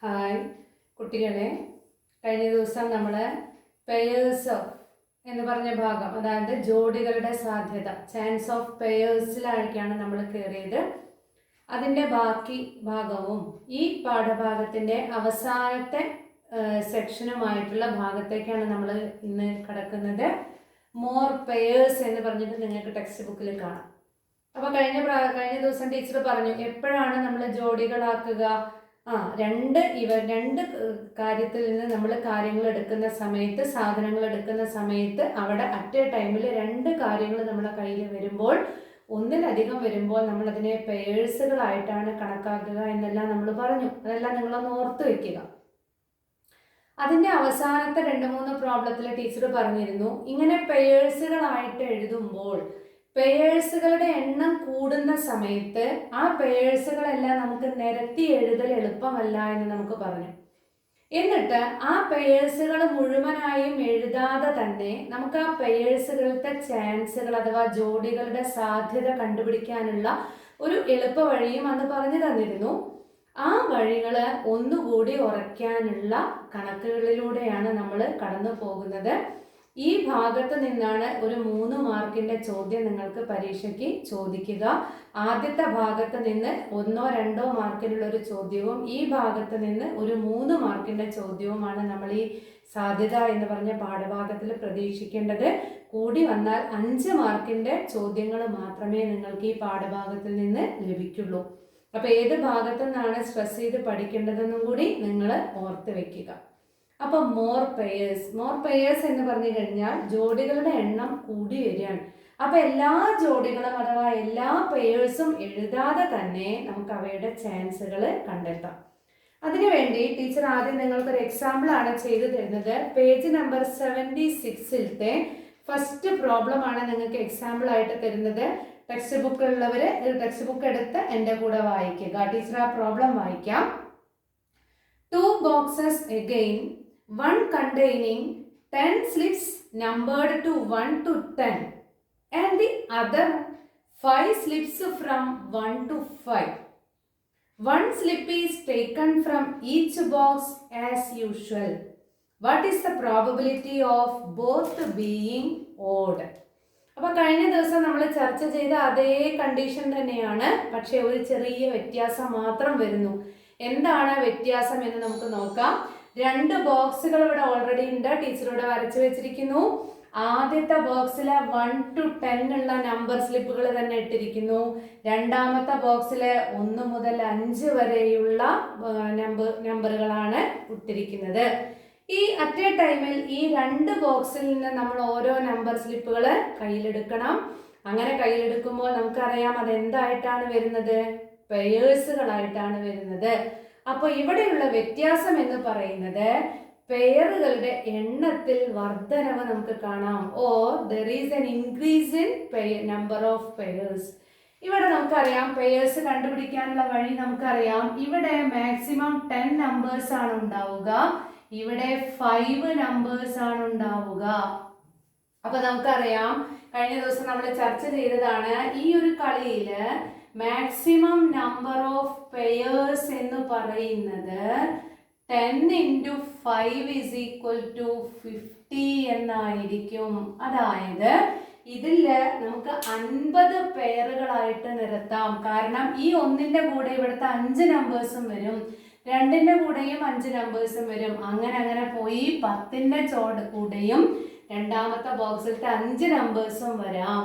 Hi കുട്ടികളെ, കഴിഞ്ഞ ദിവസം നമ്മൾ പെയേഴ്സ് ഓഫ് എന്ന് പറഞ്ഞ ഭാഗം, അതായത് ജോഡികളുടെ സാധ്യത, ചാൻസ് ഓഫ് പെയേഴ്സിലേക്കാണ് നമ്മൾ കയറിയത്. അതിൻ്റെ ബാക്കി ഭാഗവും ഈ പാഠഭാഗത്തിൻ്റെ അവസാനത്തെ സെക്ഷനുമായിട്ടുള്ള ഭാഗത്തേക്കാണ് നമ്മൾ ഇന്ന് കിടക്കുന്നത്. മോർ പെയേഴ്സ് എന്ന് പറഞ്ഞിട്ട് നിങ്ങൾക്ക് ടെക്സ്റ്റ് ബുക്കിൽ കാണാം. അപ്പോൾ കഴിഞ്ഞ ദിവസം ടീച്ചർ പറഞ്ഞു എപ്പോഴാണ് നമ്മൾ ജോഡികളാക്കുക. രണ്ട് കാര്യത്തിൽ നിന്ന് നമ്മൾ കാര്യങ്ങൾ എടുക്കുന്ന സമയത്ത്, സാധനങ്ങൾ എടുക്കുന്ന സമയത്ത് അവിടെ അറ്റ് എ ടൈമിൽ രണ്ട് കാര്യങ്ങൾ നമ്മുടെ കയ്യിൽ വരുമ്പോൾ, ഒന്നിലധികം വരുമ്പോൾ നമ്മൾ അതിനെ പെയേഴ്സുകളായിട്ടാണ് കണക്കാക്കുക എന്നെല്ലാം നമ്മൾ പറഞ്ഞു. അതെല്ലാം നിങ്ങളൊന്ന് ഓർത്ത് വെക്കുക. അതിൻ്റെ അവസാനത്തെ 2-3 പ്രോബ്ലത്തിൽ ടീച്ചർ പറഞ്ഞിരുന്നു, ഇങ്ങനെ പെയേഴ്സുകളായിട്ട് എഴുതുമ്പോൾ പെയേഴ്സുകളുടെ എണ്ണം കൂടുന്ന സമയത്ത് ആ പെയേഴ്സുകളെല്ലാം നമുക്ക് നിരത്തി എഴുതൽ എളുപ്പമല്ല എന്ന് നമുക്ക് പറഞ്ഞു. എന്നിട്ട് ആ പെയേഴ്സുകൾ മുഴുവനായും എഴുതാതെ തന്നെ നമുക്ക് ആ പെയേഴ്സുകളുടെ ചാൻസുകൾ അഥവാ ജോഡികളുടെ സാധ്യത കണ്ടുപിടിക്കാനുള്ള ഒരു എളുപ്പ വഴിയും അന്ന് പറഞ്ഞു തന്നിരുന്നു. ആ വഴികൾ ഒന്നുകൂടി ഉറയ്ക്കാനുള്ള കണക്കുകളിലൂടെയാണ് നമ്മൾ കടന്നു പോകുന്നത്. ഈ ഭാഗത്ത് നിന്നാണ് ഒരു 3 മാർക്കിൻ്റെ ചോദ്യം നിങ്ങൾക്ക് പരീക്ഷയ്ക്ക് ചോദിക്കുക. ആദ്യത്തെ ഭാഗത്ത് നിന്ന് 1-2 മാർക്കിനുള്ള ഒരു ചോദ്യവും ഈ ഭാഗത്ത് നിന്ന് ഒരു 3 മാർക്കിൻ്റെ ചോദ്യവുമാണ് നമ്മൾ ഈ സാധ്യത എന്ന് പറഞ്ഞ പാഠഭാഗത്തിൽ പ്രതീക്ഷിക്കേണ്ടത്. കൂടി വന്നാൽ 5 മാർക്കിൻ്റെ ചോദ്യങ്ങൾ മാത്രമേ നിങ്ങൾക്ക് ഈ പാഠഭാഗത്തിൽ നിന്ന് ലഭിക്കുള്ളൂ. അപ്പോൾ ഏത് ഭാഗത്തു നിന്നാണ് സ്ട്രെസ് ചെയ്ത് പഠിക്കേണ്ടതെന്നും കൂടി നിങ്ങൾ ഓർത്ത് വെക്കുക. അപ്പോൾ മോർ പെയേഴ്സ് എന്ന് പറഞ്ഞു കഴിഞ്ഞാൽ ജോഡികളുടെ എണ്ണം കൂടി വരികയാണ്. അപ്പോൾ എല്ലാ ജോഡികളും അഥവാ എല്ലാ പെയേഴ്സും എഴുതാതെ തന്നെ നമുക്ക് അവയുടെ ചാൻസുകൾ കണ്ടെത്താം. അതിനുവേണ്ടി ടീച്ചർ ആദ്യം നിങ്ങൾക്കൊരു എക്സാമ്പിളാണ് ചെയ്തു തരുന്നത്. പേജ് നമ്പർ 76-ത്തെ ഫസ്റ്റ് പ്രോബ്ലം ആണ് നിങ്ങൾക്ക് എക്സാമ്പിൾ ആയിട്ട് തരുന്നത്. ടെക്സ്റ്റ് ബുക്ക് ഉള്ളവർ ടെക്സ്റ്റ് ബുക്ക് എടുത്ത് എൻ്റെ കൂടെ വായിക്കുക. ടീച്ചർ ആ പ്രോബ്ലം വായിക്കാം. 2 boxes again, one containing 10 slips numbered to 1 to 10 and the other 5 slips from 1 to 5. One slip is taken from each box as usual. What is the probability of both being odd? അപ്പോൾ കഴിഞ്ഞ ദിവസം നമ്മൾ ചർച്ച ചെയ്ത അതേ condition തന്നെയാണ്, പക്ഷേ ഒരു ചെറിയ വ്യത്യാസം മാത്രം വരുന്നു. എന്താണ് വ്യത്യാസം എന്ന് നമുക്ക് നോക്കാം. 2 ബോക്സുകൾ ഇവിടെ ഓൾറെഡി ഉണ്ട്, ടീച്ചർ ഇവിടെ വരച്ചു വെച്ചിരിക്കുന്നു. ആദ്യത്തെ ബോക്സിൽ 1 to 10 ഉള്ള നമ്പർ സ്ലിപ്പുകൾ തന്നെ ഇട്ടിരിക്കുന്നു. രണ്ടാമത്തെ ബോക്സിൽ 1 മുതൽ 5 വരെയുള്ള നമ്പറുകളാണ് ഇട്ടിരിക്കുന്നത്. ഈ അറ്റ് എ ടൈമിൽ ഈ 2 ബോക്സിൽ നിന്ന് നമ്മൾ ഓരോ നമ്പർ സ്ലിപ്പുകൾ കയ്യിലെടുക്കണം. അങ്ങനെ കയ്യിലെടുക്കുമ്പോൾ നമുക്കറിയാം അതെന്തായിട്ടാണ് വരുന്നത്, പെയേഴ്സുകളായിട്ടാണ് വരുന്നത്. അപ്പോൾ ഇവിടെയുള്ള വ്യത്യാസം എന്ന് പറയുന്നത് പെയറുകളുടെ എണ്ണത്തിൽ വർധനവ് നമുക്ക് കാണാം. Or there is N increase in number of pairs. ഇവിടെ നമുക്കറിയാം പെയേഴ്സ് കണ്ടുപിടിക്കാനുള്ള വഴി നമുക്കറിയാം. ഇവിടെ മാക്സിമം 10 നമ്പേഴ്സ് ആണ് ഉണ്ടാവുക, ഇവിടെ 5 നമ്പേഴ്സ് ആണ് ഉണ്ടാവുക. അപ്പൊ നമുക്കറിയാം കഴിഞ്ഞ ദിവസം നമ്മൾ ചർച്ച ചെയ്തതാണ്, ഈ ഒരു കളിയിൽ മാക്സിമം നമ്പർ ഓഫ് പെയേഴ്സ് എന്ന് പറയുന്നത് 10 × 5 = 50 എന്നായിരിക്കും. അതായത് ഇതിൽ നമുക്ക് 50 പെയറുകളായിട്ട് നിരത്താം. കാരണം ഈ 1ന്റെ കൂടെ ഇവിടുത്തെ 5 നമ്പേഴ്സും വരും, 2ന്റെ കൂടെയും 5 നമ്പേഴ്സും വരും. അങ്ങനെ പോയി 10ന്റെ കൂടെയും രണ്ടാമത്തെ ബോക്സിലത്തെ 5 നമ്പേഴ്സും വരാം.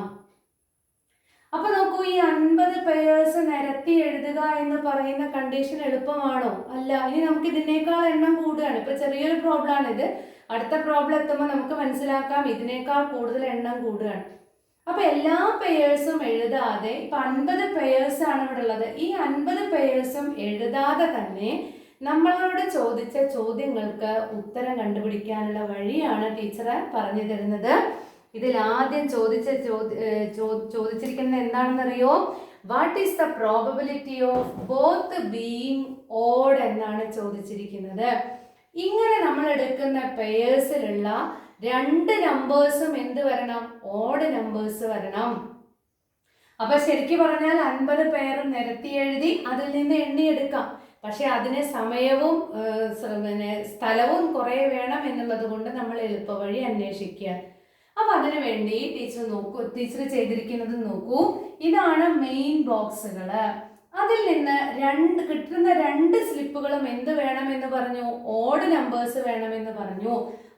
അപ്പൊ നോക്കൂ, ഈ 50 പെയേഴ്സ് നിരത്തി എഴുതുക എന്ന് പറയുന്ന കണ്ടീഷൻ എളുപ്പമാണോ? അല്ല. ഇനി നമുക്ക് ഇതിനേക്കാൾ എണ്ണം കൂടുകയാണ്. ഇപ്പൊ ചെറിയൊരു പ്രോബ്ലം ആണ് ഇത്. അടുത്ത പ്രോബ്ലം എത്തുമ്പോൾ നമുക്ക് മനസ്സിലാക്കാം ഇതിനേക്കാൾ കൂടുതൽ എണ്ണം കൂടുകയാണ്. അപ്പൊ എല്ലാ പെയേഴ്സും എഴുതാതെ, ഇപ്പൊ 50 പെയേഴ്സ് ആണ് ഇവിടെ ഉള്ളത്. ഈ 50 പെയേഴ്സും എഴുതാതെ തന്നെ നമ്മളോട് ചോദിച്ച ചോദ്യങ്ങൾക്ക് ഉത്തരം കണ്ടുപിടിക്കാനുള്ള വഴിയാണ് ടീച്ചർ പറഞ്ഞു തരുന്നത്. ഇതിൽ ആദ്യം ചോദിച്ചിരിക്കുന്നത് എന്താണെന്നറിയോ? What is the probability of both being odd എന്നാണ് ചോദിച്ചിരിക്കുന്നത്. ഇങ്ങനെ നമ്മൾ എടുക്കുന്ന പെയേഴ്സിലുള്ള 2 നമ്പേഴ്സും എന്ത് വരണം? ഓഡ് നമ്പേഴ്സ് വരണം. അപ്പൊ ശരിക്കും പറഞ്ഞാൽ 50 പെയർ നിരത്തി എഴുതി അതിൽ നിന്ന് എണ്ണിയെടുക്കാം. പക്ഷെ അതിന് സമയവും പിന്നെ സ്ഥലവും കുറേ വേണം എന്നുള്ളത് കൊണ്ട് നമ്മൾ എളുപ്പവഴി അന്വേഷിക്കുക. അപ്പൊ അതിനു വേണ്ടി ടീച്ചർ ചെയ്തിരിക്കുന്നത് നോക്കൂ. ഇതാണ് മെയിൻ ബോക്സുകൾ. അതിൽ നിന്ന് കിട്ടുന്ന 2 സ്ലിപ്പുകളും എന്ത് വേണമെന്ന് പറഞ്ഞു? ഓഡ് നമ്പേഴ്സ് വേണമെന്ന് പറഞ്ഞു.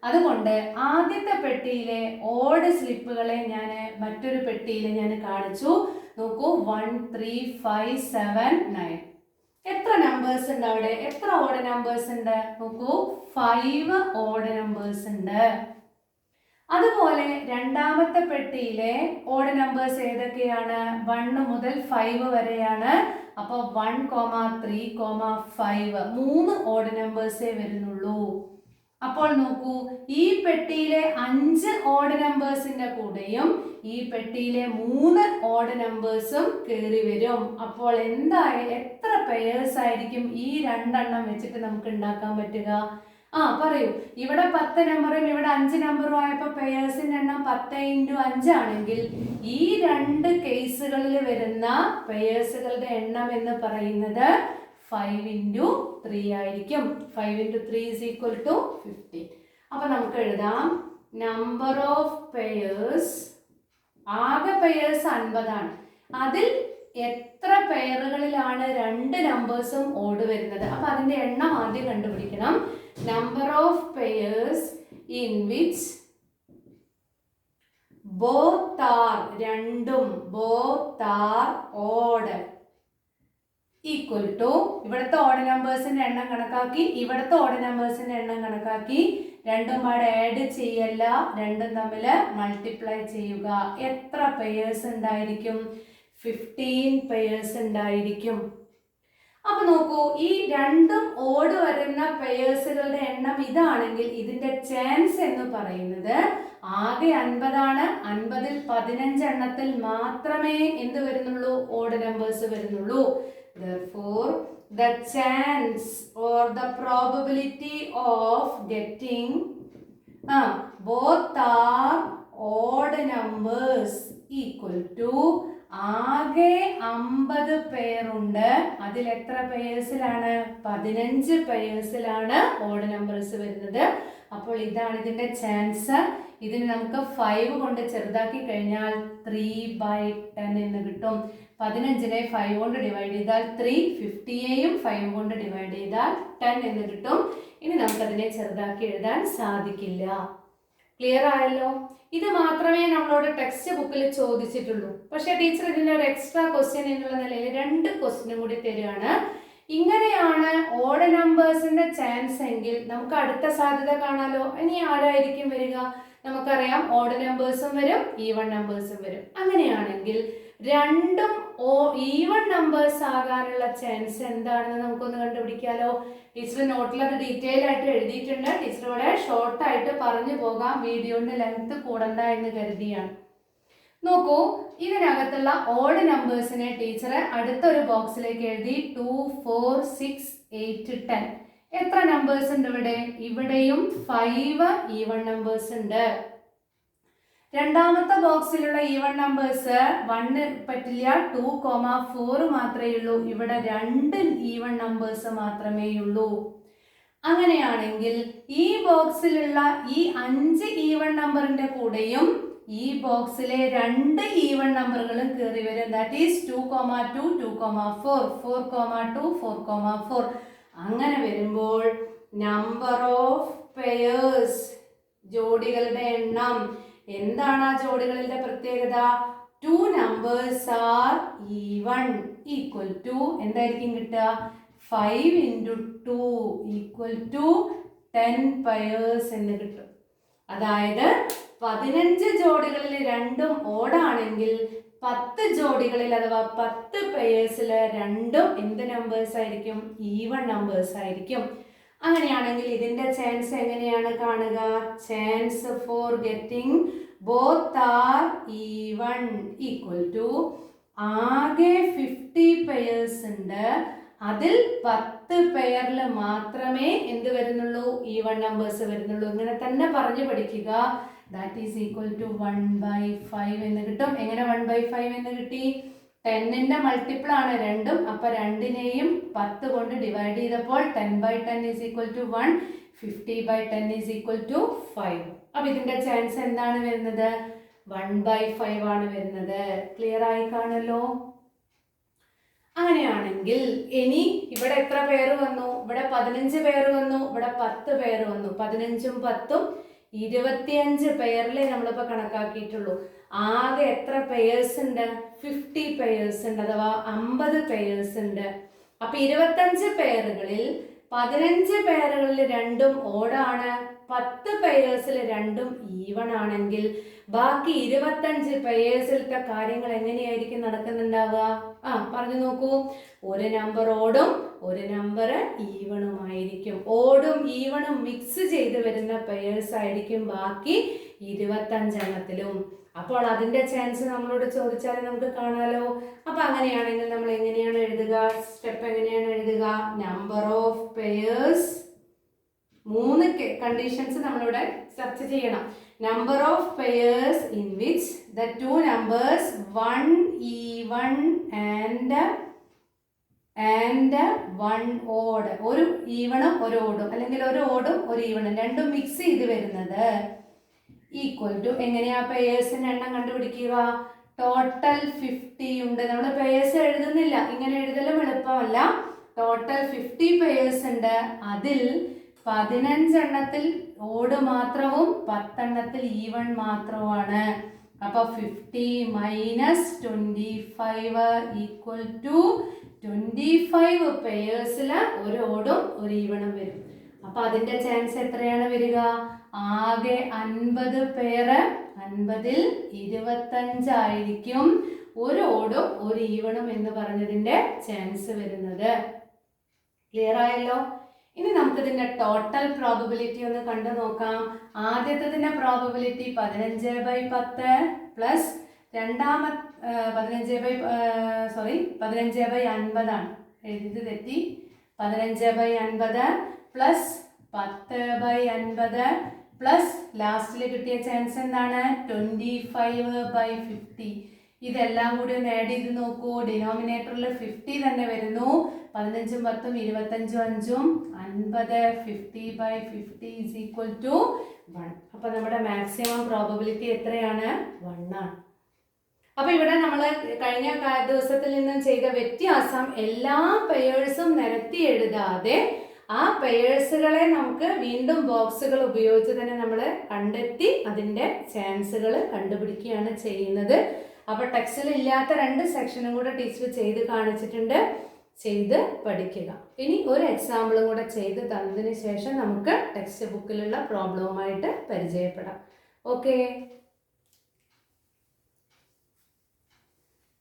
അതുകൊണ്ട് ആദ്യത്തെ പെട്ടിയിലെ ഓഡ് സ്ലിപ്പുകളെ ഞാൻ മറ്റൊരു പെട്ടിയിൽ ഞാൻ കാണിച്ചു. നോക്കൂ, 1 3 5 7 9. എത്ര നമ്പേഴ്സ് ഉണ്ട് അവിടെ? എത്ര ഓഡ് നമ്പേഴ്സ് ഉണ്ട്? നോക്കൂ, 5 ഓഡ് നമ്പേഴ്സ് ഉണ്ട്. അതുപോലെ രണ്ടാമത്തെ പെട്ടിയിലെ ഓഡ് നമ്പേഴ്സ് ഏതൊക്കെയാണ്? 1 മുതൽ 5 വരെയാണ്. അപ്പൊ 1, 3, 5 3 ഓഡ് നമ്പേഴ്സേ വരുന്നുള്ളൂ. അപ്പോൾ നോക്കൂ, ഈ പെട്ടിയിലെ 5 ഓഡ് നമ്പേഴ്സിന്റെ കൂടെയും ഈ പെട്ടിയിലെ 3 ഓഡ് നമ്പേഴ്സും കയറി വരും. അപ്പോൾ എത്ര പെയേഴ്സ് ആയിരിക്കും ഈ 2 എണ്ണം വെച്ചിട്ട് നമുക്ക് ഉണ്ടാക്കാൻ പറ്റുക? പറയൂ. ഇവിടെ 10 നമ്പറും ഇവിടെ 5 നമ്പറും ആയപ്പോ പെയേഴ്സിന്റെ എണ്ണം 10 × 5 ആണെങ്കിൽ ഈ 2 കേസുകളിൽ വരുന്ന പെയേഴ്സുകളുടെ എണ്ണം എന്ന് പറയുന്നത് 5 × 3 ആയിരിക്കും. 5 × 3 = 15. അപ്പൊ നമുക്ക് എഴുതാം, നമ്പർ ഓഫ് പെയേഴ്സ്, ആകെ പെയേഴ്സ് 50 ആണ്. അതിൽ എത്ര പെയറുകളിലാണ് 2 നമ്പേഴ്സും ഓഡ് വരുന്നത്? അപ്പൊ അതിന്റെ എണ്ണം ആദ്യം കണ്ടുപിടിക്കണം. Number of pairs in which both are, രണ്ടും both are odd equal to, ഇവിടുത്തെ ഓഡ് നമ്പേഴ്സിന്റെ എണ്ണം കണക്കാക്കി, ഇവിടുത്തെ ഓഡ് നമ്പേഴ്സിന്റെ എണ്ണം കണക്കാക്കി, രണ്ടും പാടെ ആഡ് ചെയ്യല്ല, രണ്ടും തമ്മിൽ മൾട്ടിപ്ലൈ ചെയ്യുക. എത്ര പെയേഴ്സ് ഉണ്ടായിരിക്കും? 15 പെയേഴ്സ് ഉണ്ടായിരിക്കും. അപ്പൊ നോക്കൂ, ഈ രണ്ടും ഓഡ് വരുന്ന പെയേഴ്സുകളുടെ എണ്ണം ഇതാണെങ്കിൽ ഇതിന്റെ ചാൻസ് എന്ന് പറയുന്നത് ആകെ 50 ആണ്. 50ൽ 15 എണ്ണത്തിൽ മാത്രമേ എന്ത് വരുന്നുള്ളൂ? ഓഡ് നമ്പേഴ്സ് വരുന്നുള്ളൂ. Therefore, the chance or the probability of getting both are odd numbers equal to, ആകെ 50 പേരുണ്ട്. അതിൽ എത്ര പെയേഴ്സിലാണ്? 15 പെയേഴ്സിലാണ് ഓഡ് നമ്പേഴ്സ് വരുന്നത്. അപ്പോൾ ഇതാണ് ഇതിന്റെ ചാൻസ്. ഇതിന് നമുക്ക് 5 കൊണ്ട് ചെറുതാക്കി കഴിഞ്ഞാൽ 3/10 എന്ന് കിട്ടും. 15നെ 5 കൊണ്ട് ഡിവൈഡ് ചെയ്താൽ 3, 50യെയും 5 കൊണ്ട് ഡിവൈഡ് ചെയ്താൽ 10 എന്ന് കിട്ടും. ഇനി നമുക്കതിനെ ചെറുതാക്കി എഴുതാൻ സാധിക്കില്ല. ക്ലിയർ ആയല്ലോ? ഇത് മാത്രമേ നമ്മളോട് ടെക്സ്റ്റ് ബുക്കിൽ ചോദിച്ചിട്ടുള്ളൂ. പക്ഷെ ടീച്ചർ ഇതിന്റെ ഒരു എക്സ്ട്രാ ക്വസ്റ്റ്യൻ എന്നുള്ള നിലയിൽ 2 ക്വസ്റ്റ്യനും കൂടി തരികയാണ്. ഇങ്ങനെയാണ് ഓഡ് നമ്പേഴ്സിന്റെ ചാൻസ് എങ്കിൽ നമുക്ക് അടുത്ത സാധ്യത കാണാലോ. ഇനി ആരായിരിക്കും വരിക? നമുക്കറിയാം, ഓഡ് നമ്പേഴ്സും വരും, ഈവൺ നമ്പേഴ്സും വരും. അങ്ങനെയാണെങ്കിൽ രണ്ടും ഈവൺ നമ്പേഴ്സ് ആകാനുള്ള ചാൻസ് എന്താണെന്ന് നമുക്കൊന്ന് കണ്ടുപിടിക്കാലോ. ടീച്ചർ നോട്ടിൽ അത് ഡീറ്റെയിൽ ആയിട്ട് എഴുതിയിട്ടുണ്ട്. ടീച്ചർ ഇവിടെ ഷോർട്ട് ആയിട്ട് പറഞ്ഞു പോകാം, വീഡിയോന്റെ ലെങ്ത് കൂടണ്ട എന്ന് കരുതിയാണ്. നോക്കൂ, ഇതിനകത്തുള്ള ഓഡ് നമ്പേഴ്സിനെ ടീച്ചർ അടുത്തൊരു ബോക്സിലേക്ക് എഴുതി. 2, 4, 6, 8, 10. എത്ര നമ്പേഴ്സ് ഉണ്ട് ഇവിടെ? ഇവിടെയും 5 ഈവൺ നമ്പേഴ്സ് ഉണ്ട്. രണ്ടാമത്തെ ബോക്സിലുള്ള ഈവൺ നമ്പേഴ്സ് 1 പറ്റില്ല, 2, 4 മാത്രമേ ഉള്ളൂ. ഇവിടെ 2 ഈവൺ നമ്പേഴ്സ് മാത്രമേ ഉള്ളൂ. അങ്ങനെയാണെങ്കിൽ ഈ ബോക്സിലുള്ള ഈ 5 ഈവൺ നമ്പറിന്റെ കൂടെയും ഈ ബോക്സിലെ 2 ഈവൺ നമ്പറുകളും കയറി വരും. That is 2, 2, 2, 4, 4, 2, 4, 4. അങ്ങനെ വരുമ്പോൾ നമ്പർ ഓഫ് പെയേഴ്സ്, ജോഡികളുടെ എണ്ണം എന്താണ്? ആ ജോഡികളുടെ പ്രത്യേകത 2 numbers are even equal to എന്തായിരിക്കും കിട്ടുക? 5 × 2 equal to 10 pairs എന്ന് കിട്ടും. അതായത് 15 ജോഡികളിൽ രണ്ടും ഓടാണെങ്കിൽ 10 ജോഡികളിൽ അഥവാ 10 പെയേഴ്സിൽ രണ്ടും എന്ത് നമ്പേഴ്സ് ആയിരിക്കും? ഈവൺ നമ്പേഴ്സ് ആയിരിക്കും. അങ്ങനെയാണെങ്കിൽ ഇതിന്റെ ചാൻസ് എങ്ങനെയാണ് കാണുക? Chance for getting both are even equal to, ആകെ 50 പെയേഴ്സ് ഉണ്ട്. അതിൽ 10 പെയറിൽ മാത്രമേ എന്ത് വരുന്നുള്ളൂ? ഈവൺ നമ്പേഴ്സ് വരുന്നുള്ളൂ. ഇങ്ങനെ തന്നെ പറഞ്ഞു പഠിക്കുക. ദാറ്റ് ഈസ് ഈക്വൽ ടു 1/5 എന്ന് കിട്ടും. എങ്ങനെ 1/5 എന്ന് കിട്ടി? 10ന്റെ മൾട്ടിപ്പിൾ ആണ് രണ്ടും. അപ്പൊ രണ്ടിനെയും 10 കൊണ്ട് ഡിവൈഡ് ചെയ്തപ്പോൾ 10/10 is equal to 1, 50/10 is equal to 5. അപ്പൊ ഇതിന്റെ ചാൻസ് എന്താണ് വരുന്നത്? 1/5 ആണ് വരുന്നത്. ക്ലിയർ ആയി കാണല്ലോ? അങ്ങനെയാണെങ്കിൽ ഇനി ഇവിടെ എത്ര പേര് വന്നു? ഇവിടെ 15 പേര് വന്നു, ഇവിടെ 10 പേര് വന്നു. 15ഉം 10ഉം 25 പെയറിലേ നമ്മളിപ്പോൾ കണക്കാക്കിയിട്ടുള്ളൂ. ആകെ എത്ര പെയേഴ്സ് ഉണ്ട്? 50 പെയേഴ്സ് ഉണ്ട്, അഥവാ 50 പെയേഴ്സ് ഉണ്ട്. അപ്പൊ 25 പെയറുകളിൽ 15 പെയറുകളിൽ രണ്ടും ഓടാണ്, 10 പെയേഴ്സിൽ രണ്ടും ഈവൺ ആണെങ്കിൽ ബാക്കി 25 പെയേഴ്സിലത്തെ കാര്യങ്ങൾ എങ്ങനെയായിരിക്കും നടക്കുന്നുണ്ടാവുക? പറഞ്ഞു നോക്കൂ. ഒരു നമ്പർ ഓടും, ഒരു നമ്പർ ഈവണുമായിരിക്കും. ഓടും ഈവണും മിക്സ് ചെയ്ത് വരുന്ന പെയേഴ്സ് ആയിരിക്കും ബാക്കി 25 എണ്ണത്തിലും. അപ്പോൾ അതിന്റെ ചാൻസ് നമ്മളോട് ചോദിച്ചാൽ നമുക്ക് കാണാലോ. അപ്പൊ അങ്ങനെയാണെങ്കിൽ നമ്മൾ എങ്ങനെയാണ് എഴുതുക? സ്റ്റെപ്പ് എങ്ങനെയാണ് എഴുതുക? നമ്പർ ഓഫ് പെയേഴ്സ്, 3 കണ്ടീഷൻസ് നമ്മളിവിടെ ചർച്ച ചെയ്യണം. Number of pairs in which the 2 numbers 1 even and 1 odd, ഒരു ഈവണും ഒരു ഓടും, അല്ലെങ്കിൽ ഒരു ഓടും ഒരു ഈവണും രണ്ടും മിക്സ് ചെയ്ത് വരുന്നത് ഈക്വൽ ടു, എങ്ങനെയാ പെയേഴ്സിന്റെ എണ്ണം കണ്ടുപിടിക്കുക? ടോട്ടൽ 50 ഉണ്ട്. നമ്മൾ പെയേഴ്സ് എഴുതുന്നില്ല, ഇങ്ങനെ എഴുതലും എളുപ്പമല്ല. ടോട്ടൽ 50 പെയേഴ്സ് ഉണ്ട്. അതിൽ 15 എണ്ണത്തിൽ ഓട് മാത്രവും 10 എണ്ണത്തിൽ ഈവൺ മാത്രവുമാണ്. അപ്പൊ 50 മൈനസ് 25 ഈക്വൽ ടു 25 പെയേഴ്സിൽ ഒരു ഓടും ഒരു ഈവണും വരും. അപ്പൊ അതിന്റെ ചാൻസ് എത്രയാണ് വരിക? ആകെ 50 പേര്, 50ൽ 25 ആയിരിക്കും ഒരു ഓടും ഒരു ഈവണും എന്ന് പറഞ്ഞതിന്റെ ചാൻസ് വരുന്നത്. ക്ലിയർ ആയല്ലോ? ഇനി നമുക്ക് ഇതിന്റെ ടോട്ടൽ പ്രോബബിലിറ്റി ഒന്ന് കണ്ടു നോക്കാം. ആദ്യത്തതിന്റെ പ്രോബബിലിറ്റി 15/10 പ്ലസ് 15/50 ആണ്. എഴുതി തെറ്റി. 15/50 പ്ലസ് 10/50 പ്ലസ് ലാസ്റ്റിൽ കിട്ടിയ ചാൻസ് എന്താണ്? 25/50. ഇതെല്ലാം കൂടി ഒന്ന് ആഡ് ചെയ്ത് നോക്കൂ. ഡിനോമിനേറ്ററിൽ 50 തന്നെ വരുന്നു. 15ഉം 10ഉം 25ഉം 5ഉം 50. 50/50 ഈസ് ഈക്വൽ ടു 1. അപ്പൊ നമ്മുടെ മാക്സിമം പ്രോബബിലിറ്റി എത്രയാണ്? 1 ആണ്. അപ്പൊ ഇവിടെ നമ്മൾ കഴിഞ്ഞ ദിവസത്തിൽ നിന്നും ചെയ്ത വ്യത്യാസം, എല്ലാ പെയേഴ്സും നിരത്തി എഴുതാതെ ആ പെയേഴ്സുകളെ നമുക്ക് വീണ്ടും ബോക്സുകൾ ഉപയോഗിച്ച് തന്നെ നമ്മൾ കണ്ടെത്തി അതിന്റെ ചാൻസുകൾ കണ്ടുപിടിക്കുകയാണ് ചെയ്യുന്നത്. അപ്പൊ ടെക്സ്റ്റിൽ ഇല്ലാത്ത 2 സെക്ഷനും കൂടെ ടീച്ചർ ചെയ്ത് കാണിച്ചിട്ടുണ്ട്. ചെയ്ത് പഠിക്കുക. ഇനി ഒരു എക്സാമ്പിളും കൂടെ ചെയ്ത് തന്നതിന് ശേഷം നമുക്ക് ടെക്സ്റ്റ് ബുക്കിലുള്ള പ്രോബ്ലവുമായിട്ട് പരിചയപ്പെടാം. ഓക്കെ.